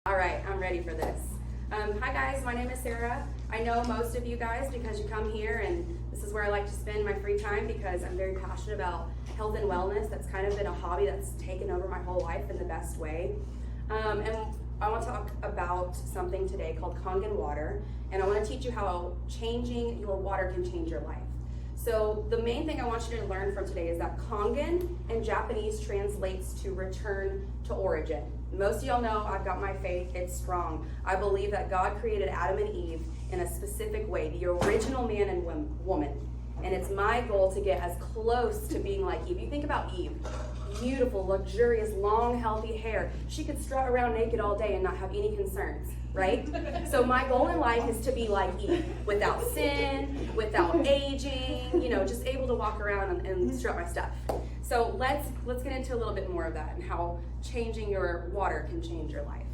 All right, I'm ready for this. Hi guys, my name is Sarah. I know most of you guys because you come here and this is where I like to spend my free time because I'm very passionate about health and wellness. That's kind of been a hobby that's taken over my whole life in the best way. And I want to talk about something today called Kangen water, and I want to teach you how changing your water can change your life. So the main thing I want you to learn from today is that Kangen in Japanese translates to return to origin. Most of y'all know I've got my faith, it's strong. I believe that God created Adam and Eve in a specific way, the original man and woman. And it's my goal to get as close to being like Eve. You think about Eve, beautiful, luxurious, long, healthy hair. She could strut around naked all day and not have any concerns, right? So my goal in life is to be like Eve, without sin, without aging, just able to walk around and strut my stuff. So let's get into a little bit more of that and how changing your water can change your life.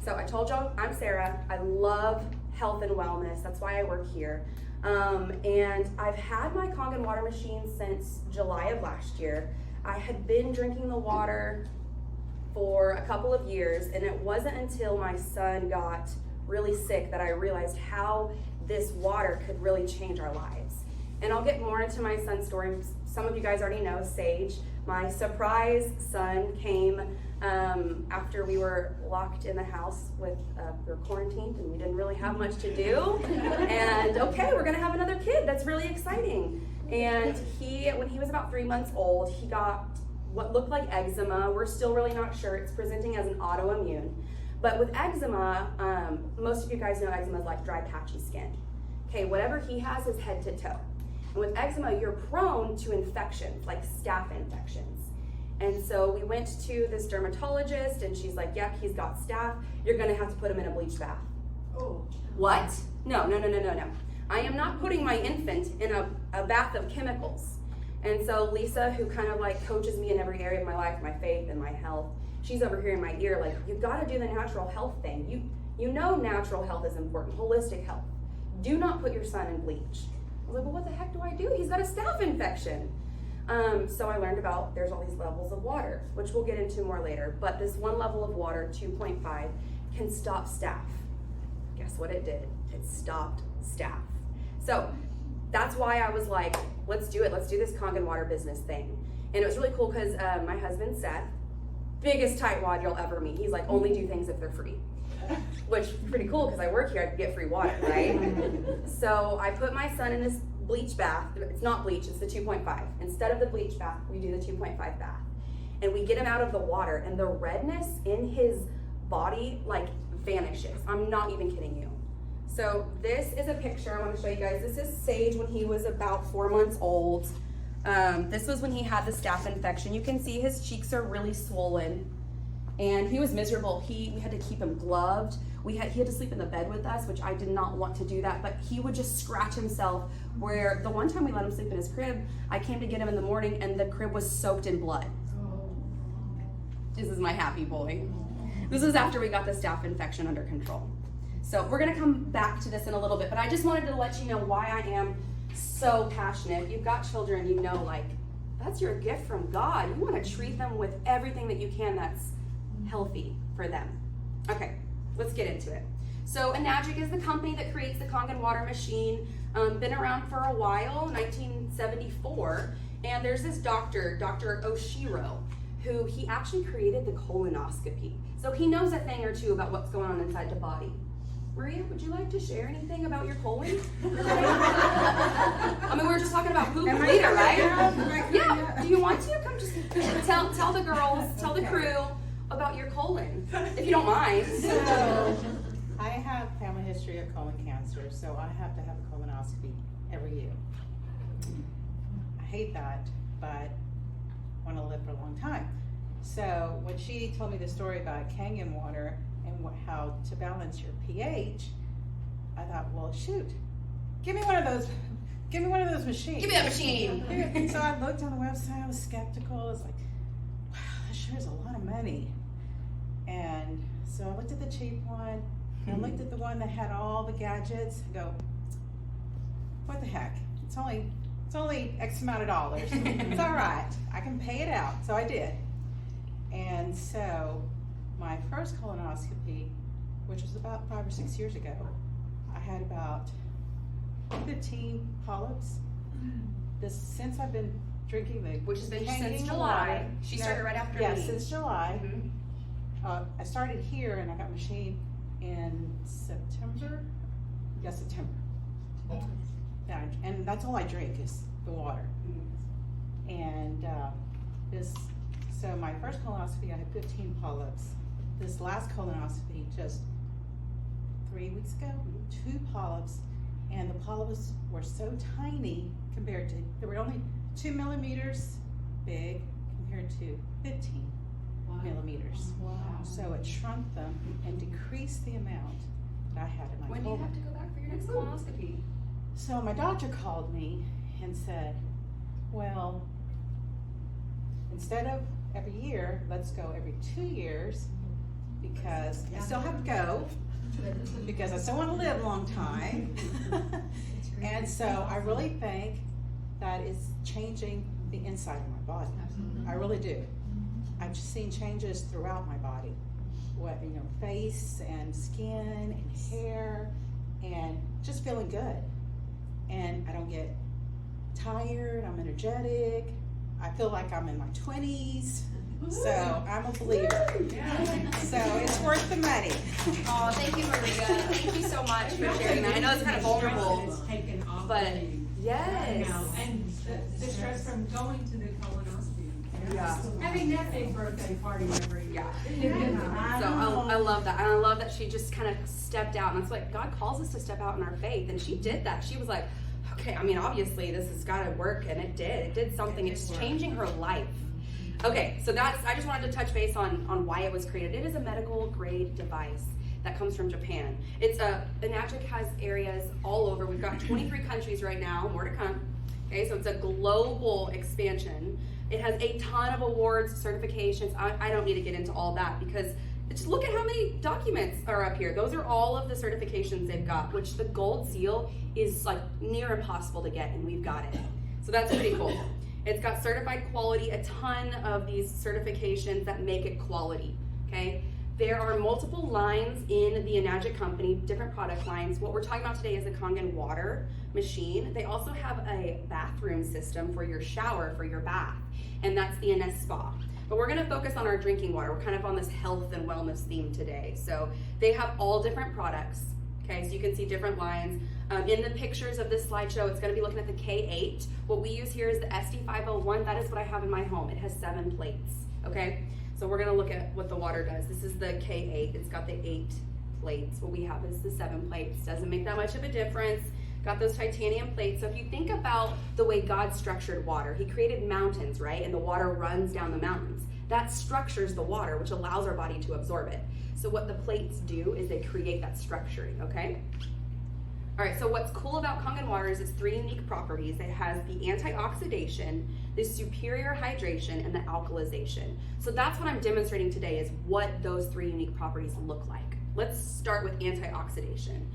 So I told y'all I'm Sarah. I love health and wellness. That's why I work here. And I've had my Kangen water machine since July of last year. I had been drinking the water for a couple of years, and it wasn't until my son got really sick that I realized how this water could really change our lives. And I'll get more into my son's story. Some of you guys already know Sage. My surprise son came after we were locked in the house we were quarantined and we didn't really have much to do. And okay, we're gonna have another kid. That's really exciting. And when he was about 3 months old, he got what looked like eczema. We're still really not sure. It's presenting as an autoimmune. But with eczema, most of you guys know eczema is like dry, patchy skin. Okay, whatever he has is head to toe. And with eczema, you're prone to infections, like staph infections. And so we went to this dermatologist and she's like, yep, he's got staph. You're gonna have to put him in a bleach bath. Oh. What? No. I am not putting my infant in a bath of chemicals. And so Lisa, who kind of like coaches me in every area of my life, my faith and my health, she's over here in my ear like, you gotta do the natural health thing. You know natural health is important, holistic health. Do not put your son in bleach. I was like, well, what the heck do I do? He's got a staph infection. So I learned about there's all these levels of water, which we'll get into more later. But this one level of water, 2.5, can stop staph. Guess what it did? It stopped staph. So that's why I was like, let's do it. Let's do this Kangen water business thing. And it was really cool because my husband, Seth, biggest tightwad you'll ever meet. He's like, only do things if they're free. Which is pretty cool because I work here, I can get free water, right? So I put my son in this bleach bath. It's not bleach, it's the 2.5. Instead of the bleach bath, we do the 2.5 bath. And we get him out of the water and the redness in his body like vanishes. I'm not even kidding you. So this is a picture I want to show you guys. This is Sage when he was about 4 months old. This was when he had the staph infection. You can see his cheeks are really swollen. And he was miserable. We had to keep him gloved. He had to sleep in the bed with us, which I did not want to do that, but he would just scratch himself where the one time we let him sleep in his crib, I came to get him in the morning and the crib was soaked in blood. This is my happy boy. This is after we got the staph infection under control. So we're gonna come back to this in a little bit, but I just wanted to let you know why I am so passionate. If you've got children, you know, like, that's your gift from God. You wanna treat them with everything that you can that's healthy for them. Okay, let's get into it. So Enagic is the company that creates the Kangen water machine. Been around for a while, 1974. And there's this doctor, Dr. Oshiro, who he actually created the colonoscopy. So he knows a thing or two about what's going on inside the body. Maria, would you like to share anything about your colon? I mean, we were just talking about poop later, right? Yeah, do you want to? Come just tell the girls, tell the crew about your colon, if you don't mind. So, I have family history of colon cancer, so I have to have a colonoscopy every year. I hate that, but I want to live for a long time. So when she told me the story about Kangen water and how to balance your pH, I thought, well, shoot, give me one of those machines. Give me that machine. So I looked on the website, I was skeptical. I was like, wow, that sure is a lot of money. And so I looked at the cheap one, and I looked at the one that had all the gadgets, and go, what the heck? It's only X amount of dollars. It's all right, I can pay it out. So I did. And so my first colonoscopy, which was about 5 or 6 years ago, I had about 15 polyps. Since I've been drinking the Which has been since Kangen July. water. She started right after Yeah, me. since July. Mhm. I started here and I got machine in September. Yeah, September. Yeah, and that's all I drink is the water. And so my first colonoscopy, I had 15 polyps. This last colonoscopy, just 3 weeks ago, 2 polyps, and the polyps were so tiny compared to, they were only 2 millimeters big compared to 15 millimeters. Wow. So it shrunk them and decreased the amount that I had in my When do you colon. have to go back for your next colonoscopy? So my doctor called me and said, well, instead of every year, let's go every 2 years, because I still have to go, because I still want to live a long time. And so I really think that it's changing the inside of my body. I really do. I've just seen changes throughout my body. What, face and skin and hair, and just feeling good. And I don't get tired, I'm energetic, I feel like I'm in my 20s, so I'm a believer. So it's worth the money. Oh, thank you, Maria. Thank you so much for sharing that. I know it's kind of vulnerable, It's taken off but of you yes. now. And the stress from going to the colonoscopy. Yeah. Having that big birthday party every year. Yeah. So I love that. And I love that she just kind of stepped out. And that's like, God calls us to step out in our faith. And she did that. She was like, okay, I mean, obviously this has got to work. And it did. It did something. It's changing her life. Okay, so I just wanted to touch base on why it was created. It is a medical grade device that comes from Japan. Enagic has areas all over. We've got 23 countries right now, more to come. Okay, so it's a global expansion. It has a ton of awards, certifications. I don't need to get into all that because just look at how many documents are up here. Those are all of the certifications they've got, which the gold seal is like near impossible to get, and we've got it. So that's pretty cool. It's got certified quality, a ton of these certifications that make it quality, okay? There are multiple lines in the Enagic company, different product lines. What we're talking about today is the Kangen water machine. They also have a bathroom system for your shower, for your bath, and that's the Ines Spa. But we're gonna focus on our drinking water. We're kind of on this health and wellness theme today. So they have all different products, okay? So you can see different lines. In the pictures of this slideshow, it's gonna be looking at the K8. What we use here is the SD501. That is what I have in my home. It has 7 plates, okay? So we're gonna look at what the water does. This is the K8. It's got the 8 plates. What we have is the 7 plates. Doesn't make that much of a difference. Got those titanium plates. So if you think about the way God structured water, he created mountains, right? And the water runs down the mountains. That structures the water, which allows our body to absorb it. So what the plates do is they create that structuring, okay? All right, so what's cool about Kangen water is its 3 unique properties. It has the antioxidation, the superior hydration, and the alkalization. So that's what I'm demonstrating today is what those 3 unique properties look like. Let's start with antioxidation.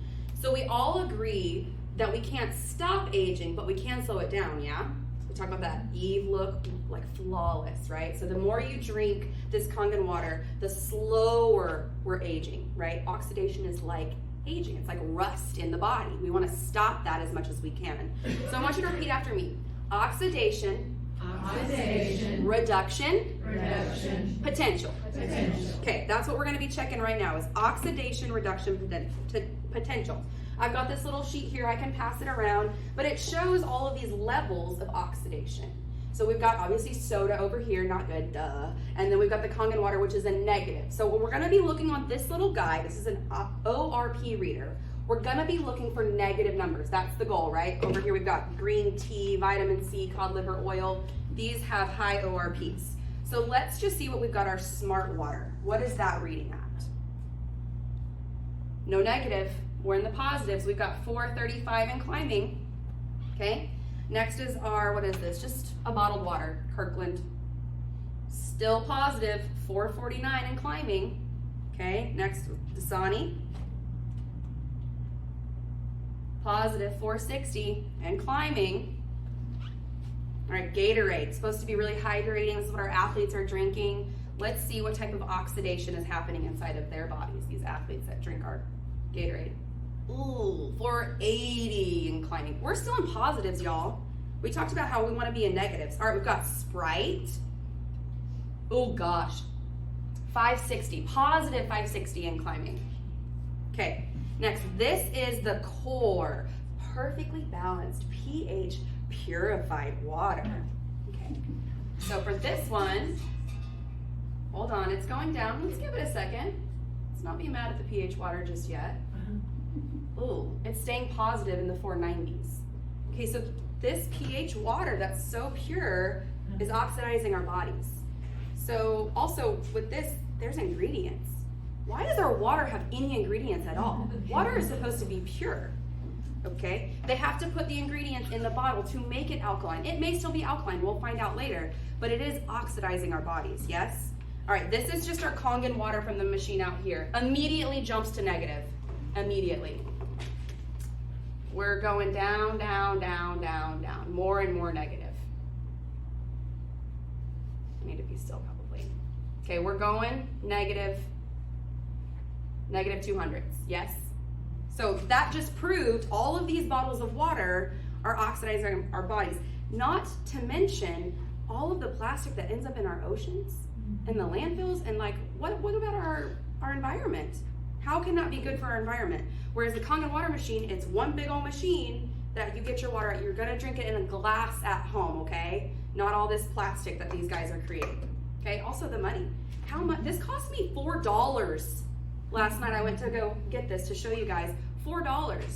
So we all agree that we can't stop aging, but we can slow it down, yeah? We talk about that Eve look, like flawless, right? So the more you drink this Kangen water, the slower we're aging, right? Oxidation is like aging. It's like rust in the body. We want to stop that as much as we can. So I want you to repeat after me. Oxidation. Oxidation. Reduction. Reduction. Potential. Potential. Okay, that's what we're going to be checking right now is oxidation, reduction, potential. I've got this little sheet here. I can pass it around, but it shows all of these levels of oxidation. So we've got obviously soda over here, not good, duh. And then we've got the Kangen water, which is a negative. So we're gonna be looking on this little guide. This is an ORP reader. We're gonna be looking for negative numbers. That's the goal, right? Over here we've got green tea, vitamin C, cod liver oil. These have high ORPs. So let's just see what we've got our smart water. What is that reading at? No negative. We're in the positives. We've got 435 and climbing, okay? Next is our, what is this? Just a bottled water, Kirkland. Still positive, 449 and climbing, okay? Next, Dasani. Positive, 460 and climbing. All right, Gatorade, supposed to be really hydrating. This is what our athletes are drinking. Let's see what type of oxidation is happening inside of their bodies, these athletes that drink our Gatorade. Ooh, 480 in climbing. We're still in positives, y'all. We talked about how we want to be in negatives. All right, we've got Sprite. Oh gosh, 560, positive 560 in climbing. Okay, next, this is the core, perfectly balanced pH purified water. Okay, so for this one, hold on, it's going down. Let's give it a second. Let's not be mad at the pH water just yet. Ooh, it's staying positive in the 490s. Okay, so this pH water that's so pure is oxidizing our bodies. So also with this, there's ingredients. Why does our water have any ingredients at all? Water is supposed to be pure, okay? They have to put the ingredients in the bottle to make it alkaline. It may still be alkaline, we'll find out later, but it is oxidizing our bodies, yes? All right, this is just our Kangen water from the machine out here. Immediately jumps to negative, immediately. We're going down, down, down, down, down, more and more negative. I need to be still probably. Okay, we're going negative 200s, yes? So that just proved all of these bottles of water are oxidizing our bodies. Not to mention all of the plastic that ends up in our oceans and the landfills, and like, what about our environment? How can that be good for our environment? Whereas the Kangen water machine, it's one big old machine that you get your water out. You're gonna drink it in a glass at home, okay? Not all this plastic that these guys are creating. Okay, also the money. How much? This cost me $4. Last night I went to go get this to show you guys, $4.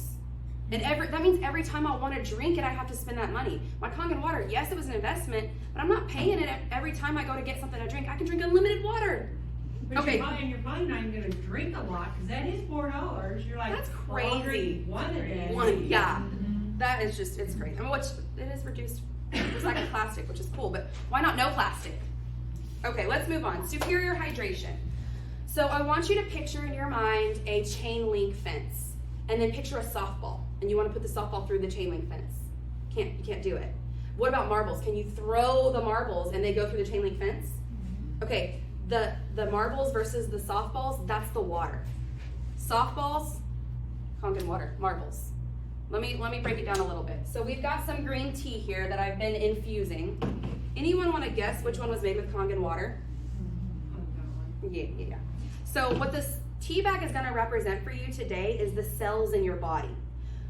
And that means every time I want to drink it, I have to spend that money. My Kangen water, yes, it was an investment, but I'm not paying it every time I go to get something to drink. I can drink unlimited water. But Okay. you're probably not even gonna drink a lot, because that is $4. You're like, That's well, I'll crazy. drink one a day. One, yeah. That is just, it's crazy. I mean, it is reduced recycled plastic, which is cool, but why not no plastic? Okay, let's move on. Superior hydration. So I want you to picture in your mind a chain link fence, and then picture a softball, and you want to put the softball through the chain link fence. You can't do it. What about marbles? Can you throw the marbles and they go through the chain link fence? Okay, the marbles versus the softballs, that's the water. Softballs, Kangen water, marbles. Let me break it down a little bit. So we've got some green tea here that I've been infusing. Anyone want to guess which one was made with Kangen water? Yeah. So what this tea bag is going to represent for you today is the cells in your body.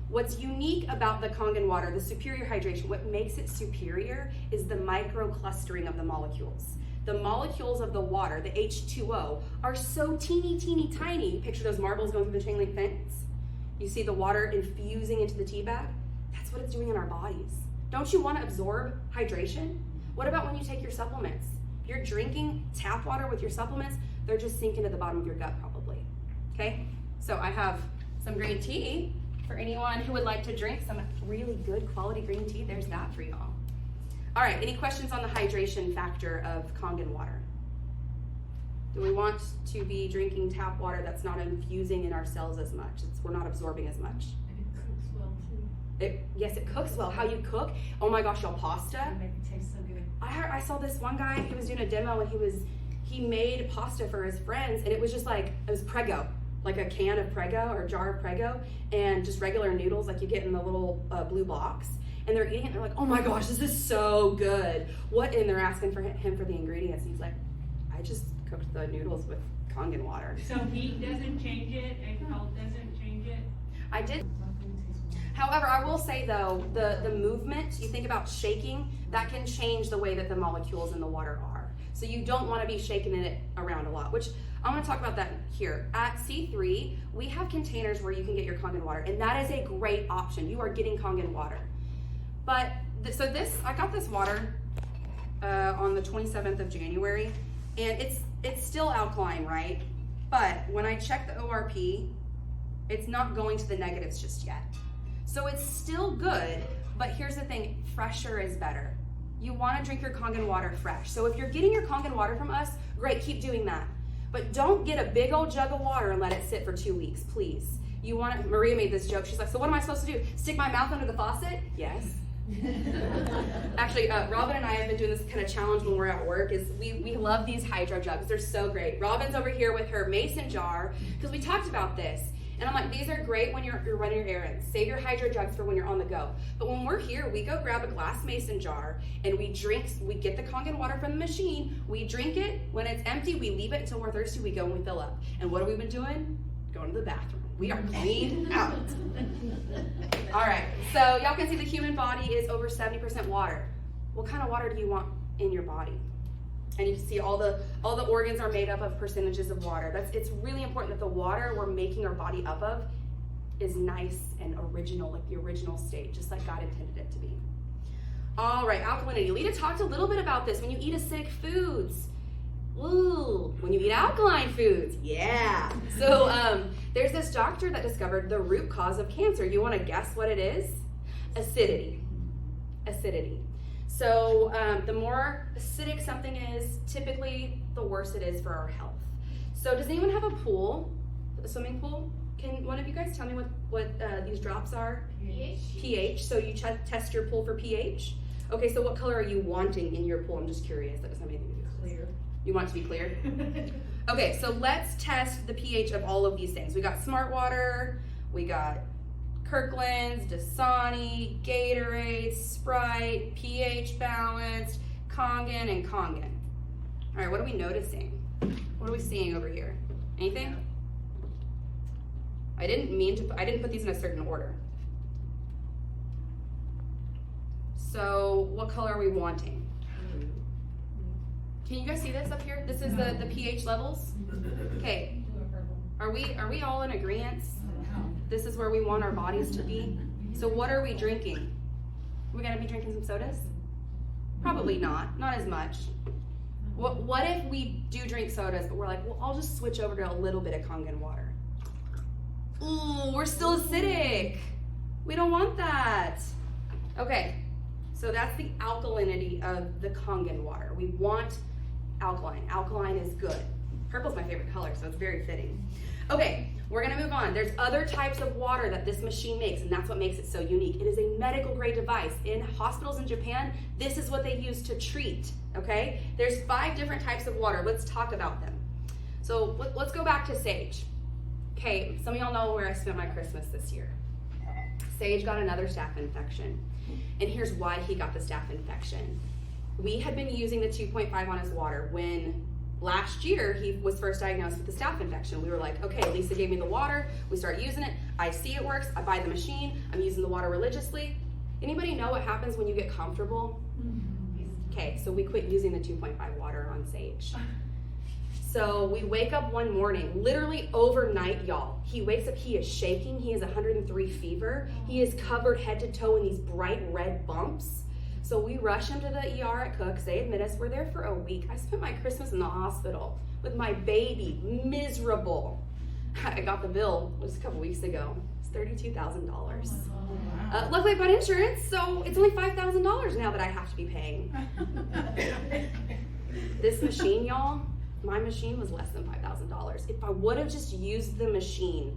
What's unique about the Kangen water, the superior hydration, what makes it superior is the microclustering of the molecules. The molecules of the water, the H2O, are so teeny, teeny, tiny. Picture those marbles going through the chain link fence. You see the water infusing into the tea bag? That's what it's doing in our bodies. Don't you want to absorb hydration? What about when you take your supplements? If you're drinking tap water with your supplements, they're just sinking to the bottom of your gut probably. Okay? So I have some green tea for anyone who would like to drink some really good quality green tea. There's that for y'all. All right, any questions on the hydration factor of Kangen water? Do we want to be drinking tap water that's not infusing in our cells as much? We're not absorbing as much. And it cooks well too. Yes, it cooks well. How you cook? Oh my gosh, y'all, pasta. It makes it taste so good. I saw this one guy, he was doing a demo and he made pasta for his friends, and it was just like, it was Prego, like a can of Prego or a jar of Prego, and just regular noodles like you get in the little blue box. And they're eating it, and they're like, oh my gosh, this is so good. What? And they're asking for him for the ingredients. And he's like, I just cooked the noodles with Kangen water. So heat doesn't change it, and cold doesn't change it? I did. However, I will say though, the movement, you think about shaking, that can change the way that the molecules in the water are. So you don't want to be shaking it around a lot, which I'm going to talk about that here. At C3, we have containers where you can get your Kangen water, and that is a great option. You are getting Kangen water. But, I got this water on the 27th of January, and it's still alkaline, right? But when I check the ORP, it's not going to the negatives just yet. So it's still good, but here's the thing, fresher is better. You want to drink your Kangen water fresh. So if you're getting your Kangen water from us, great, keep doing that. But don't get a big old jug of water and let it sit for 2 weeks, please. Maria made this joke, she's like, so what am I supposed to do? Stick my mouth under the faucet? Yes. Actually, Robin and I have been doing this kind of challenge when we're at work. Is we love these hydro jugs. They're so great. Robin's over here with her mason jar because we talked about this. And I'm like, these are great when you're running your errands. Save your hydro jugs for when you're on the go. But when we're here, we go grab a glass mason jar and we get the Kangen water from the machine. We drink it. When it's empty, we leave it until we're thirsty. We go and we fill up. And what have we been doing? Going to the bathroom. We are cleaned out. All right, so y'all can see the human body is over 70% water. What kind of water do you want in your body? And you can see all the organs are made up of percentages of water. It's really important that the water we're making our body up of is nice and original, like the original state, just like God intended it to be. All right, alkalinity. Lita talked a little bit about this. When you eat acidic foods, ooh, when you eat alkaline foods, yeah. So there's this doctor that discovered the root cause of cancer. You want to guess what it is? Acidity. Acidity. So the more acidic something is, typically the worse it is for our health. So does anyone have a pool, a swimming pool? Can one of you guys tell me what these drops are? pH. So you test your pool for pH. Okay, so what color are you wanting in your pool? I'm just curious. That doesn't have anything to do with this. Clear. You want it to be clear? Okay, so let's test the pH of all of these things. We got Smart Water, we got Kirkland's, Dasani, Gatorade, Sprite, pH Balanced, Kangen, and Kangen. All right, what are we noticing? What are we seeing over here? Anything? I didn't put these in a certain order. So what color are we wanting? Can you guys see this up here? This is the pH levels. Okay. Are we all in agreement? This is where we want our bodies to be. So what are we drinking? We're gonna be drinking some sodas? Probably not as much. What if we do drink sodas, but we're like, well, I'll just switch over to a little bit of Kangen water. Ooh, we're still acidic. We don't want that. Okay, so that's the alkalinity of the Kangen water. We want alkaline. Alkaline is good. Purple's my favorite color, so it's very fitting. Okay, we're gonna move on. There's other types of water that this machine makes, and that's what makes it so unique. It is a medical grade device. In hospitals in Japan, this is what they use to treat, okay? There's 5 different types of water. Let's talk about them. So let's go back to Sage. Okay, some of y'all know where I spent my Christmas this year. Sage got another staph infection, and here's why he got the staph infection. We had been using the 2.5 on his water when last year he was first diagnosed with the staph infection. We were like, okay, Lisa gave me the water, we start using it, I see it works, I buy the machine, I'm using the water religiously. Anybody know what happens when you get comfortable? Okay, so we quit using the 2.5 water on Sage. So we wake up one morning, literally overnight, y'all. He wakes up, he is shaking, he has 103 fever, he is covered head to toe in these bright red bumps. So we rush him to the ER at Cook's. They admit us. We're there for a week. I spent my Christmas in the hospital with my baby, miserable. I got the bill just a couple weeks ago. It's $32,000. Luckily I got insurance, so it's only $5,000 now that I have to be paying. This machine, y'all, my machine was less than $5,000. If I would have just used the machine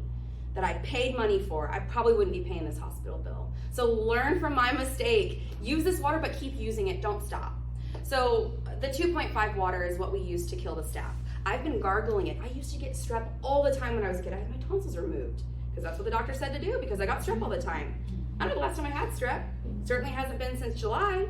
that I paid money for, I probably wouldn't be paying this hospital bill. So learn from my mistake. Use this water, but keep using it. Don't stop. So the 2.5 water is what we use to kill the staph. I've been gargling it. I used to get strep all the time when I was a kid. I had my tonsils removed because that's what the doctor said to do because I got strep all the time. I don't know the last time I had strep. Certainly hasn't been since July.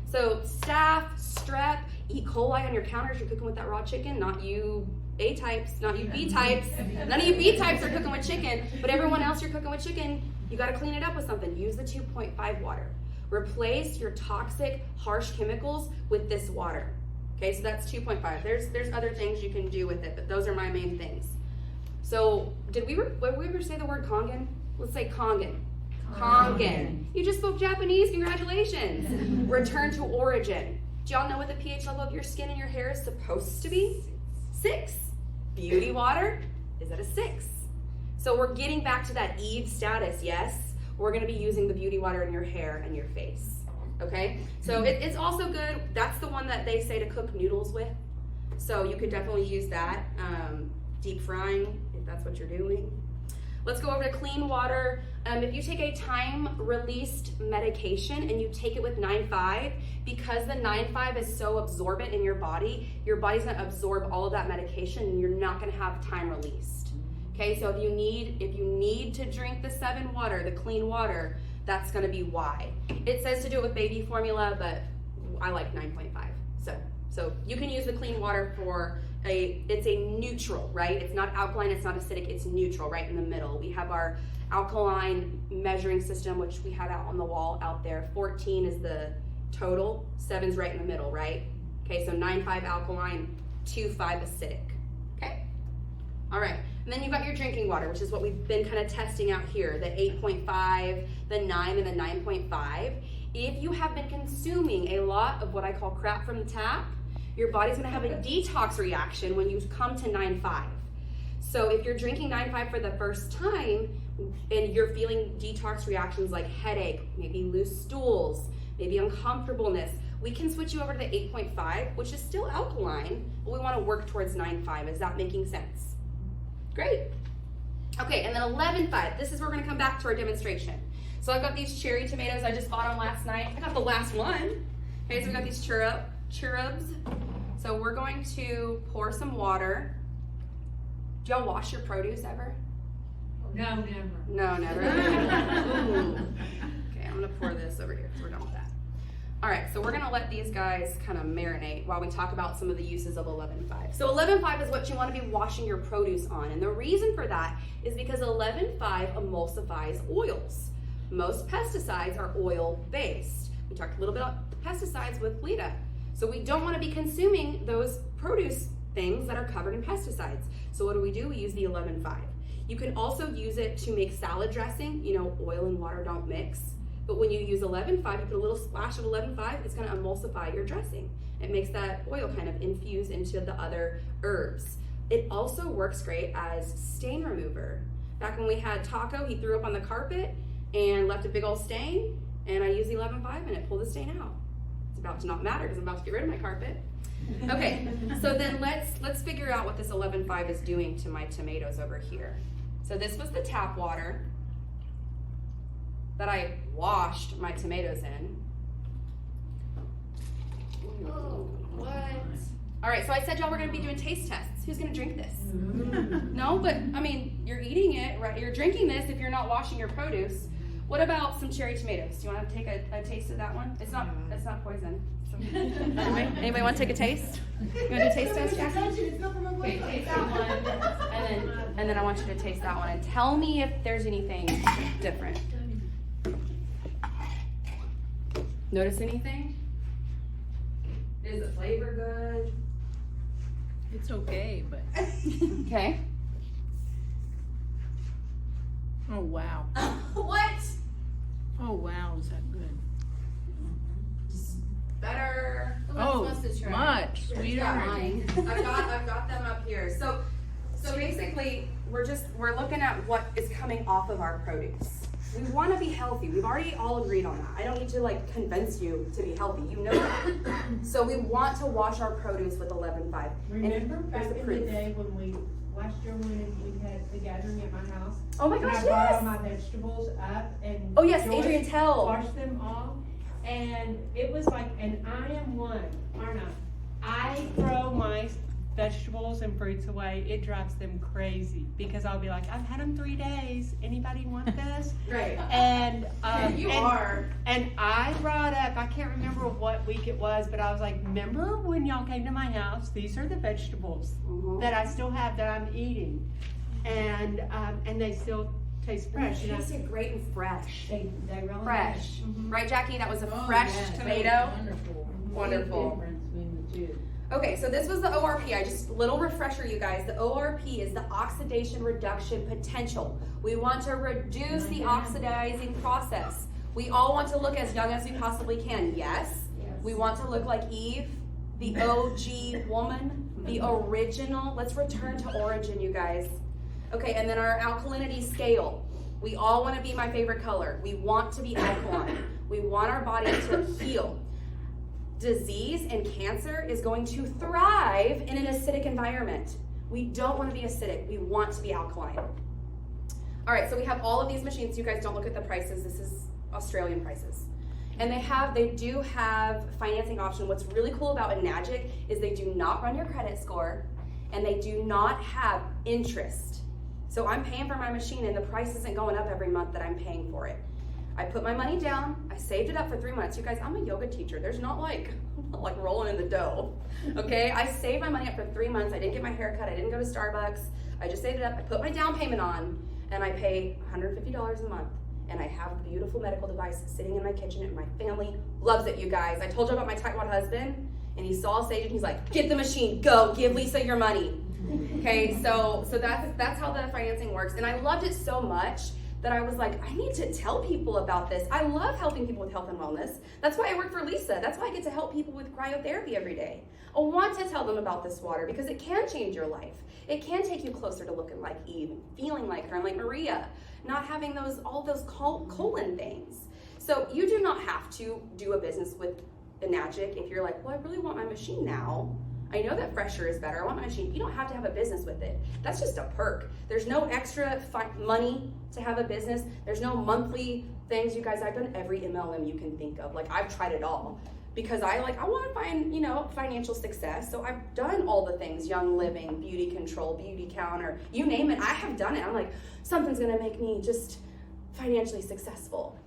So staph, strep, E. coli on your counters. You're cooking with that raw chicken, not you A-types, not you B-types. None of you B-types are cooking with chicken, but everyone else you're cooking with chicken, you gotta clean it up with something. Use the 2.5 water. Replace your toxic, harsh chemicals with this water. Okay, so that's 2.5. There's other things you can do with it, but those are my main things. So did we ever say the word Kangen? Let's say Kangen. Kangen. You just spoke Japanese, congratulations. Return to origin. Do y'all know what the pH level of your skin and your hair is supposed to be? 6. Beauty water is at a 6. So we're getting back to that Eve status, yes? We're gonna be using the beauty water in your hair and your face, okay? So it's also good. That's the one that they say to cook noodles with. So you could definitely use that. Deep frying, if that's what you're doing. Let's go over to clean water. If you take a time-released medication and you take it with 9.5, because the 9.5 is so absorbent in your body's gonna absorb all of that medication and you're not gonna have time released. Okay, so if you need to drink the 7 water, the clean water, that's gonna be why. It says to do it with baby formula, but I like 9.5. So you can use the clean water for it's a neutral, right? It's not alkaline, it's not acidic, it's neutral, right in the middle. We have our alkaline measuring system, which we have out on the wall out there. 14 is the total, 7's right in the middle, right? Okay, so 9.5 alkaline, 2.5 acidic, okay? All right, and then you've got your drinking water, which is what we've been kind of testing out here, the 8.5, the 9, and the 9.5. If you have been consuming a lot of what I call crap from the tap, your body's gonna have a detox reaction when you come to 9.5. So if you're drinking 9.5 for the first time and you're feeling detox reactions like headache, maybe loose stools, maybe uncomfortableness, we can switch you over to the 8.5, which is still alkaline, but we wanna work towards 9.5. Is that making sense? Great. Okay, and then 11.5, this is where we're gonna come back to our demonstration. So I've got these cherry tomatoes, I just bought them last night. I got the last one. Okay, so we got these cherubs. So we're going to pour some water. Do y'all wash your produce ever? No, never. No, never. Ooh. Okay, I'm gonna pour this over here, so we're done with that. All right, so we're gonna let these guys kind of marinate while we talk about some of the uses of 11.5. So 11.5 is what you wanna be washing your produce on, and the reason for that is because 11.5 emulsifies oils. Most pesticides are oil-based. We talked a little bit about pesticides with Lita. So we don't want to be consuming those produce things that are covered in pesticides. So what do? We use the 11.5. You can also use it to make salad dressing. You know, oil and water don't mix. But when you use 11.5, you put a little splash of 11.5, it's going to emulsify your dressing. It makes that oil kind of infuse into the other herbs. It also works great as stain remover. Back when we had Taco, he threw up on the carpet and left a big old stain, and I used the 11.5 and it pulled the stain out. It's about to not matter because I'm about to get rid of my carpet. Okay, so then let's figure out what this 11.5 is doing to my tomatoes over here. So this was the tap water that I washed my tomatoes in. Ooh, what? All right, so I said y'all were gonna be doing taste tests. Who's gonna drink this? No, but I mean, you're eating it, right? You're drinking this if you're not washing your produce. What about some cherry tomatoes? Do you want to take a taste of that one? It's not poison. Anybody want to take a taste? You want to do a taste test, Jackie? Okay, taste that one, and then I want you to taste that one and tell me if there's anything different. Notice anything? Is the flavor good? It's okay, but. Okay. Oh, wow. What? Oh, wow, is that good? Better. Oh, much I've sweeter. got mine. I've got them up here. So basically, we're looking at what is coming off of our produce. We want to be healthy. We've already all agreed on that. I don't need to like convince you to be healthy. You know that. So we want to wash our produce with 11.5. Remember back in the day when last year when we had the gathering at my house? Oh my gosh, and I brought all yes. my vegetables up and Oh yes, Joyce Adrian Tell. washed them all. And it was like, and I am one, aren't I? I throw my vegetables and fruits away. It drives them crazy because I'll be like, I've had them 3 days. Anybody want this? Right. And are. And I brought up, I can't remember what week it was, but I was like, remember when y'all came to my house? These are the vegetables that I still have that I'm eating, and they still taste fresh. They tasted great and fresh. They really Fresh. Mm-hmm. Right, Jackie? That was a fresh tomato. Wonderful. Wonderful. Big difference between the two. Okay, so this was the ORP. Little refresher, you guys. The ORP is the oxidation reduction potential. We want to reduce the oxidizing process. We all want to look as young as we possibly can. Yes. We want to look like Eve, the OG woman, the original. Let's return to origin, you guys. Okay, and then our alkalinity scale. We all want to be my favorite color. We want to be alkaline. We want our body to heal. Disease and cancer is going to thrive in an acidic environment. We don't want to be acidic. We want to be alkaline. All right, so we have all of these machines. You guys don't look at the prices. This is Australian prices. And they do have financing option. What's really cool about Enagic is they do not run your credit score and they do not have interest. So I'm paying for my machine and the price isn't going up every month that I'm paying for it. I put my money down, I saved it up for 3 months. You guys, I'm a yoga teacher. There's not like rolling in the dough, okay? I saved my money up for 3 months. I didn't get my hair cut. I didn't go to Starbucks. I just saved it up. I put my down payment on and I pay $150 a month. And I have a beautiful medical device sitting in my kitchen and my family loves it, you guys. I told you about my tightwad husband and he saw Sage and he's like, get the machine, go, give Lisa your money. Okay, so that's how the financing works. And I loved it so much that I was like, I need to tell people about this. I love helping people with health and wellness. That's why I work for Lisa. That's why I get to help people with cryotherapy every day. I want to tell them about this water because it can change your life. It can take you closer to looking like Eve, and feeling like her and like Maria, not having all those colon things. So you do not have to do a business with Enagic if you're like, well, I really want my machine now. I know that fresher is better. I want my machine. You don't have to have a business with it. That's just a perk. There's no extra money to have a business. There's no monthly things. You guys, I've done every MLM you can think of. Like, I've tried it all because I want to find, financial success. So I've done all the things, Young Living, Beauty Control, Beauty Counter, you name it. I have done it. I'm like, something's going to make me just financially successful.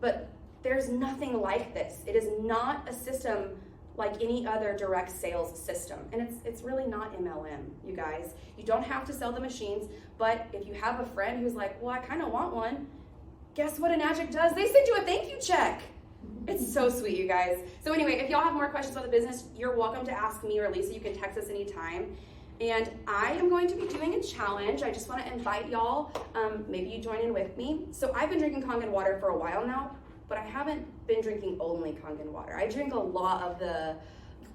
But there's nothing like this. It is not a system like any other direct sales system. And it's really not MLM, you guys. You don't have to sell the machines, but if you have a friend who's like, well, I kind of want one, guess what Enagic does? They send you a thank you check. It's so sweet, you guys. So anyway, if y'all have more questions about the business, you're welcome to ask me or Lisa. You can text us anytime. And I am going to be doing a challenge. I just want to invite y'all, maybe you join in with me. So I've been drinking Kangen water for a while now, but I haven't been drinking only Kangen water. I drink a lot of the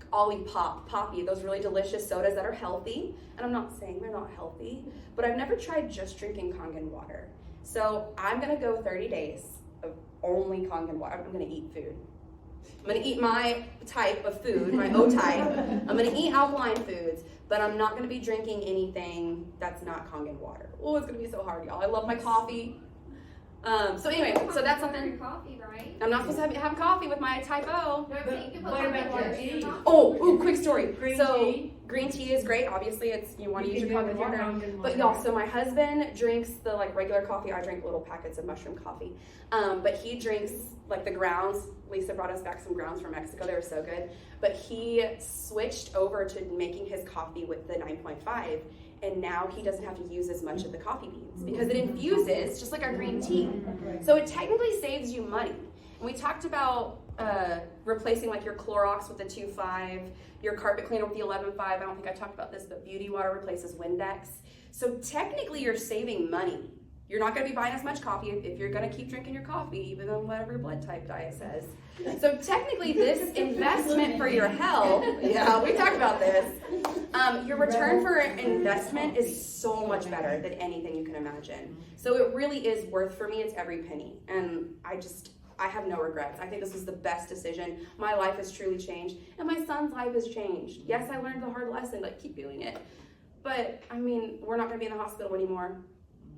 Poppy, those really delicious sodas that are healthy. And I'm not saying they're not healthy, but I've never tried just drinking Kangen water. So I'm gonna go 30 days of only Kangen water. I'm gonna eat food. I'm gonna eat my type of food, my O type. I'm gonna eat alkaline foods, but I'm not gonna be drinking anything that's not Kangen water. Oh, it's gonna be so hard, y'all. I love my coffee. So anyway, so that's something. Coffee, right? I'm not supposed to have coffee with my type O. No, but you can put What Kangen about water your in your tea? coffee. Oh, quick story. Green So tea? green tea is great. Obviously, you want to use your Kangen water. Kangen But y'all, so my husband drinks the regular coffee. I drink little packets of mushroom coffee. But he drinks the grounds. Lisa brought us back some grounds from Mexico. They were so good. But he switched over to making his coffee with the 9.5. And now he doesn't have to use as much of the coffee beans because it infuses just like our green tea. So it technically saves you money. And we talked about replacing your Clorox with the 2.5, your carpet cleaner with the 11.5. I don't think I talked about this, but Beauty Water replaces Windex. So technically you're saving money. You're not going to be buying as much coffee if you're going to keep drinking your coffee, even on whatever your blood type diet says. So technically this investment for your health, yeah, we talked about this. Your return for investment is so much better than anything you can imagine. So it really is worth, for me, it's every penny. And I have no regrets. I think this was the best decision. My life has truly changed, and my son's life has changed. Yes, I learned the hard lesson, keep doing it. But, we're not gonna be in the hospital anymore.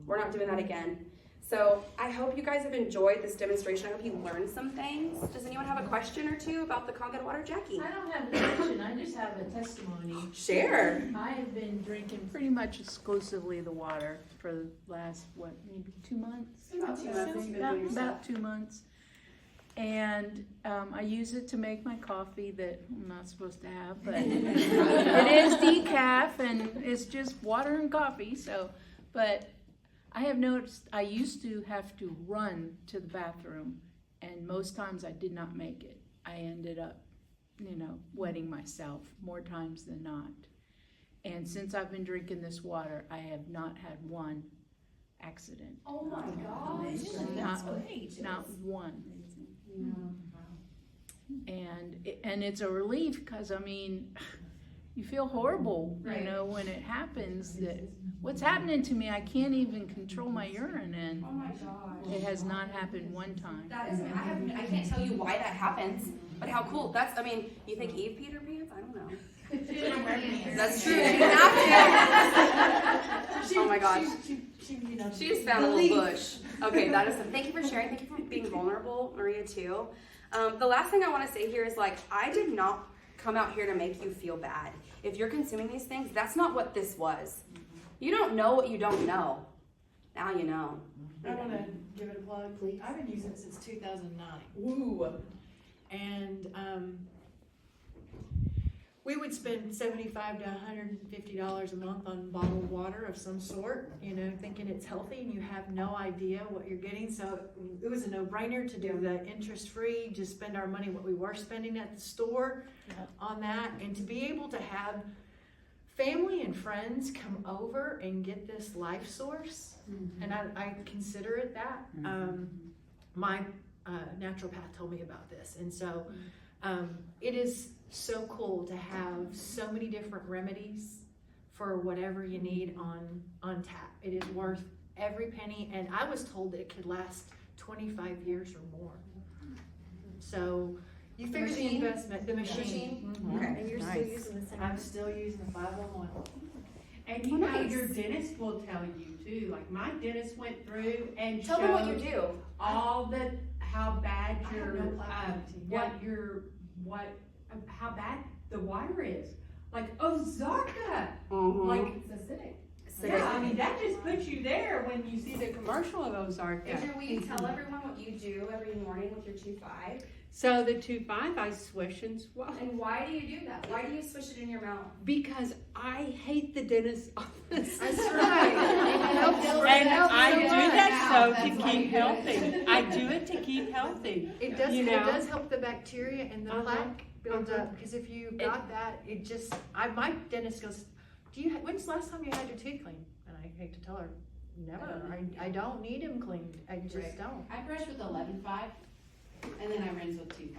We're not doing that again. So I hope you guys have enjoyed this demonstration. I hope you learned some things. Does anyone have a question or two about the Kangen water, Jackie? I don't have a question, I just have a testimony. Share. I have been drinking pretty much exclusively the water for the last, maybe 2 months? About 2 months. And I use it to make my coffee that I'm not supposed to have, but it is decaf and it's just water and coffee. But I have noticed I used to have to run to the bathroom, and most times I did not make it. I ended up, wetting myself more times than not. And since I've been drinking this water, I have not had one accident. Oh my gosh. Not one. And it's a relief because you feel horrible, when it happens. That what's happening to me, I can't even control my urine, and Oh my gosh. it has not happened one time. That is, I can't tell you why that happens, but how cool. You think Eve peed her pants? I don't know. That's true. She didn't have to. Oh my gosh. She just found a little bush. Okay, that is. Thank you for sharing. Thank you for being vulnerable, Maria, too. The last thing I want to say here is I did not come out here to make you feel bad. If you're consuming these things, that's not what this was. You don't know what you don't know. Now you know. I want to give it a plug. Please. I've been using it since 2009. Woo. And we would spend $75 to $150 a month on bottled water of some sort, thinking it's healthy, and you have no idea what you're getting. So it was a no-brainer to do the interest-free, just spend our money what we were spending at the store on that, and to be able to have family and friends come over and get this life source, and I consider it that. My naturopath told me about this, and so it is so cool to have so many different remedies for whatever you need on tap. It is worth every penny, and I was told that it could last 25 years or more. So you figure the investment, the machine. Okay. And you're still using the same. I'm still using the 501. And you know, your dentist will tell you too. Like my dentist went through and Tell showed them what you do. all how bad I your have no plaque how bad the water is. Like Ozarka. Mhm. Like It's acidic. yeah, I mean that just puts you there when you see the commercial of Ozarka. Adrian, will you tell everyone what you do every morning with your 2.5? So the 2.5 I swish and swallow. And why do you do that? Why do you swish it in your mouth? Because I hate the dentist's office. That's right. And I do that so That's to why keep you do it. healthy. I do it to keep healthy. It does. You It know? does help the bacteria and the plaque build up, because if you got that, it just. My dentist goes, when's the last time you had your teeth cleaned? And I hate to tell her, never. I don't need them cleaned. I just don't. I brush with 11.5, and then I rinse with 2.5.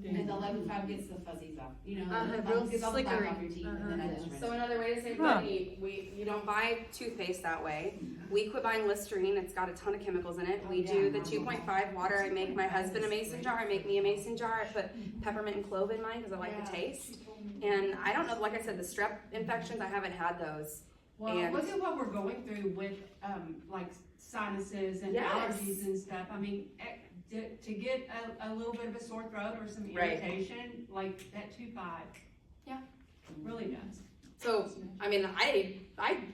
And the 11.5 gets the fuzzies off. Real Gets all the plaque slickery. off your teeth, and then I just rinse. So another way to save Huh. money, you don't buy toothpaste that way. We quit buying Listerine. It's got a ton of chemicals in it. We do the 2.5 water. I make my husband a mason jar. I make me a mason jar. I put peppermint and clove in mine because I like the taste. And I don't know, like I said, the strep infections, I haven't had those. Well, And- look at what we're going through with, like sinuses and Yes. allergies and stuff. I mean, to get a little bit of a sore throat or some Right. irritation, like that 2.5. Yeah. Really does. So, I mean, I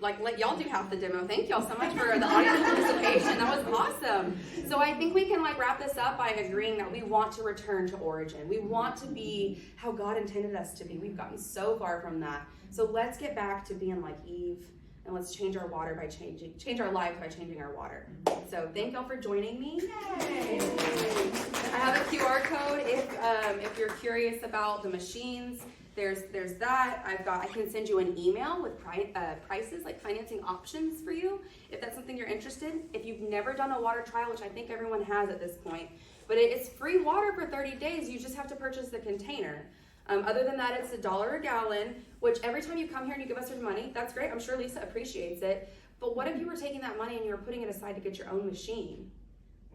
like let y'all do half the demo. Thank y'all so much for the audience participation. That was awesome. So I think we can wrap this up by agreeing that we want to return to origin. We want to be how God intended us to be. We've gotten so far from that. So let's get back to being like Eve, and let's change our water by change our lives by changing our water. So thank y'all for joining me. Yay! I have a QR code if you're curious about the machines. There's that. I can send you an email with prices, like financing options for you, if that's something you're interested. If you've never done a water trial, which I think everyone has at this point, but it's free water for 30 days. You just have to purchase the container. Other than that, it's $1 a gallon, which every time you come here and you give us your money, that's great. I'm sure Lisa appreciates it. But what if you were taking that money and you were putting it aside to get your own machine?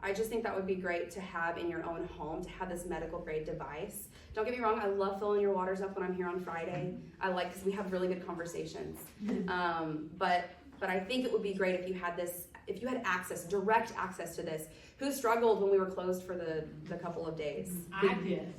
I just think that would be great to have in your own home, to have this medical grade device. Don't get me wrong, I love filling your waters up when I'm here on Friday. I like, because we have really good conversations. But I think it would be great if you had this, if you had access, direct access to this. Who struggled when we were closed for the couple of days? I did.